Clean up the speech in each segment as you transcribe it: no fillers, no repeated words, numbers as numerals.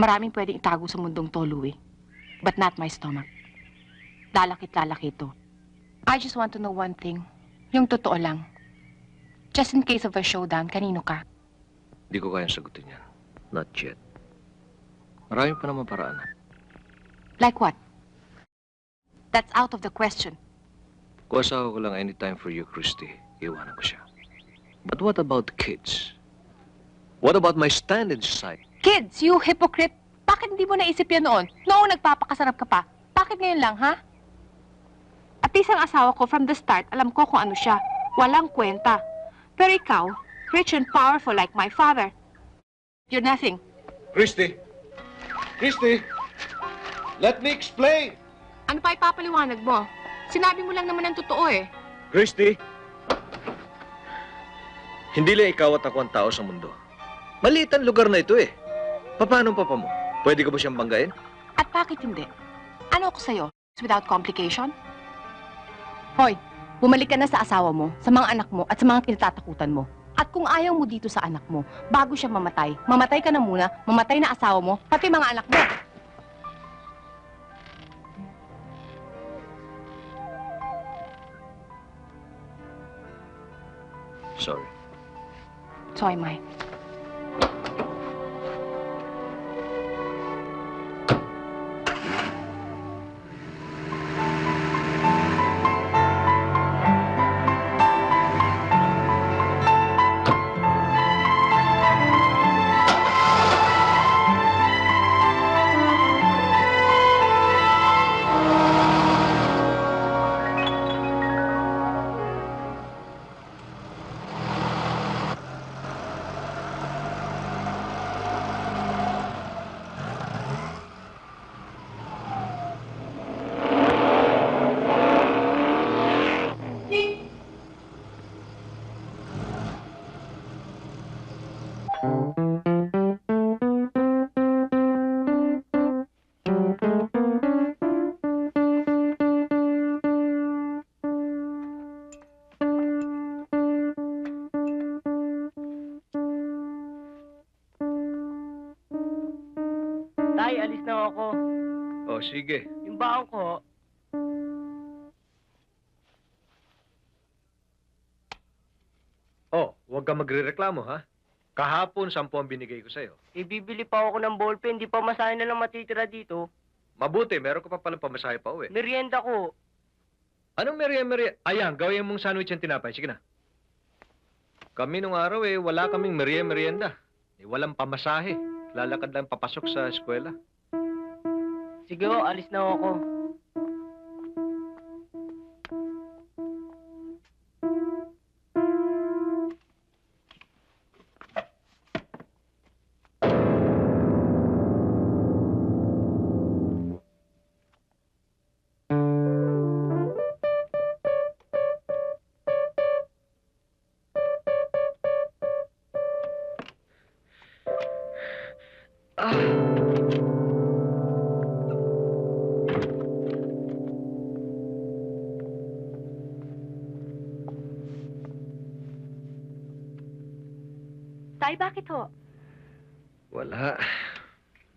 Maraming pwedeng itago sa mundong to, Louie. But not my stomach. Lalakit ito. I just want to know one thing. Yung totoo lang. Just in case of a showdown, kanino ka? Hindi ko kayang sagutin yan. Not yet. Marami pa naman paraan. Like what? That's out of the question. Kung asawa ko lang anytime for you, Christy, iwanan ko siya. But what about the kids? What about my stand in society? Kids, you hypocrite! Bakit hindi mo naisip yan noon? Noong nagpapakasarap ka pa. Bakit ngayon lang, ha? At least ang asawa ko, from the start, alam ko kung ano siya. Walang kwenta. Pero ikaw, rich and powerful like my father. You're nothing. Christy! Christy! Let me explain! Ano pa ipapaliwanag mo? Sinabi mo lang naman ang totoo eh. Christy! Hindi lang ikaw at ako ang tao sa mundo. Maliit ang lugar na ito eh. Paano papa mo? Pwede ko ba siyang banggain? At bakit hindi? Ano ako sa'yo? Without complication? Hoy, bumalik ka na sa asawa mo, sa mga anak mo, at sa mga kinatatakutan mo. At kung ayaw mo dito sa anak mo, bago siya mamatay, mamatay ka na muna, mamatay na asawa mo, pati mga anak mo. Sorry. So am I. Tay, alis na ako. Oh, sige. Yung baon ko, Oh, huwag ka magrereklamo, ha? Kahapon, 10 ang binigay ko sa'yo. ibibili pa ako ng ballpen, di pa masahe na lang matitira dito. Mabuti, meron ka pa palang pamasahe pa uwi. Merienda ko. Anong merienda? Ayan, gawin mong sandwich yung tinapay. Sige na. Kami nung araw wala kaming merienda. Walang pamasahe. Lalakad lang papasok sa eskwela. Sige ho, alis na ako. Tay, bakit ho? Wala.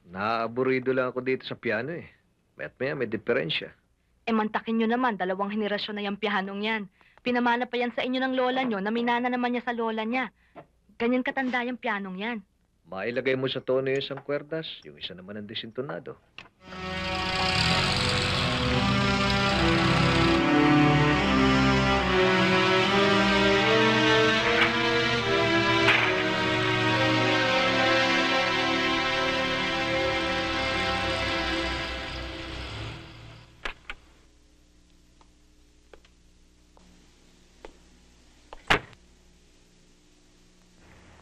Naaaburido lang ako dito sa piano eh. Maya't maya may diferensya. Mantakin nyo naman, 2 henerasyon na yung pianong yan. Pinamana pa yan sa inyo ng lola nyo, naminana naman niya sa lola niya. Ganyan katanda yung pianong yan. Mailagay mo sa tono yung isang kwerdas, yung isa naman ang disintonado.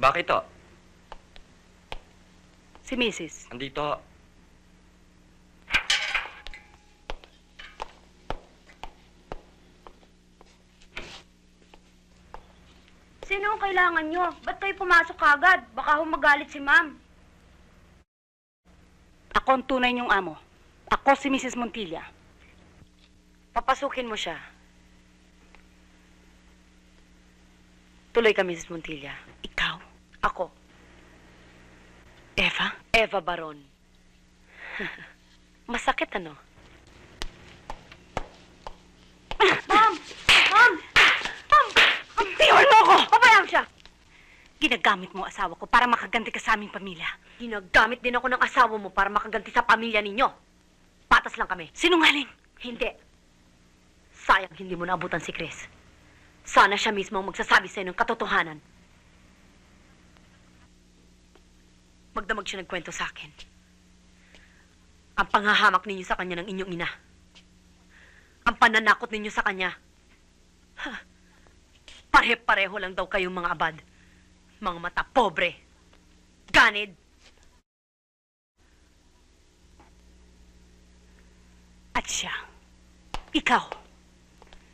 Bakit to? Si Mrs. Andito. Sino ang kailangan nyo? Ba't kayo pumasok kagad? Baka humagalit si ma'am. Ako ang tunay niyong amo. Ako si Mrs. Montilla. Papasukin mo siya. Tuloy ka, Mrs. Montilla. Ikaw. Ako. Eva? Eva Baron. Masakit ano? Ma'am! Ma'am! Ma'am! Iwan mo ako! Pabayaan siya! Ginagamit mo asawa ko para makaganti ka sa aming pamilya. Ginagamit din ako ng asawa mo para makaganti sa pamilya ninyo. Patas lang kami. Sinungaling! Hindi. Sayang hindi mo naabutan si Chris. Sana siya mismo ang magsasabi sa'yo ng katotohanan. Magdamag siya nagkwento sa akin. Ang panghahamak ninyo sa kanya ng inyong ina. Ang pananakot ninyo sa kanya. Ha, pare-pareho lang daw kayong mga abad. Mga mata pobre. Ganid. At siya, ikaw,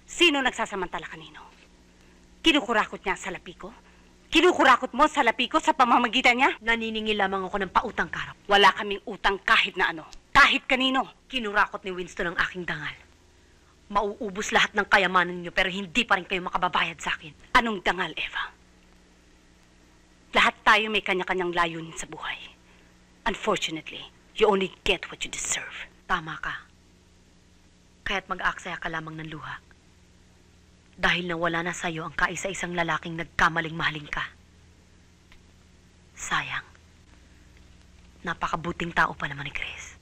sino nagsasamantala kanino? Kinukurakot niya sa lapi ko? Kinukurakot mo sa lapi ko sa pamamagitan niya? Naniningil lamang ako ng pautang karap. Wala kaming utang kahit na ano. Kahit kanino. Kinurakot ni Winston ang aking dangal. Mauubos lahat ng kayamanan ninyo pero hindi pa rin kayo makababayad sa akin. Anong dangal, Eva? Lahat tayo may kanya-kanyang layunin sa buhay. Unfortunately, you only get what you deserve. Tama ka. Kaya't mag-aaksaya ka lamang ng luha. Dahil nawala na sa'yo ang kaisa-isang lalaking nagkamaling mahalin ka. Sayang. Napakabuting tao pa naman ni Chris.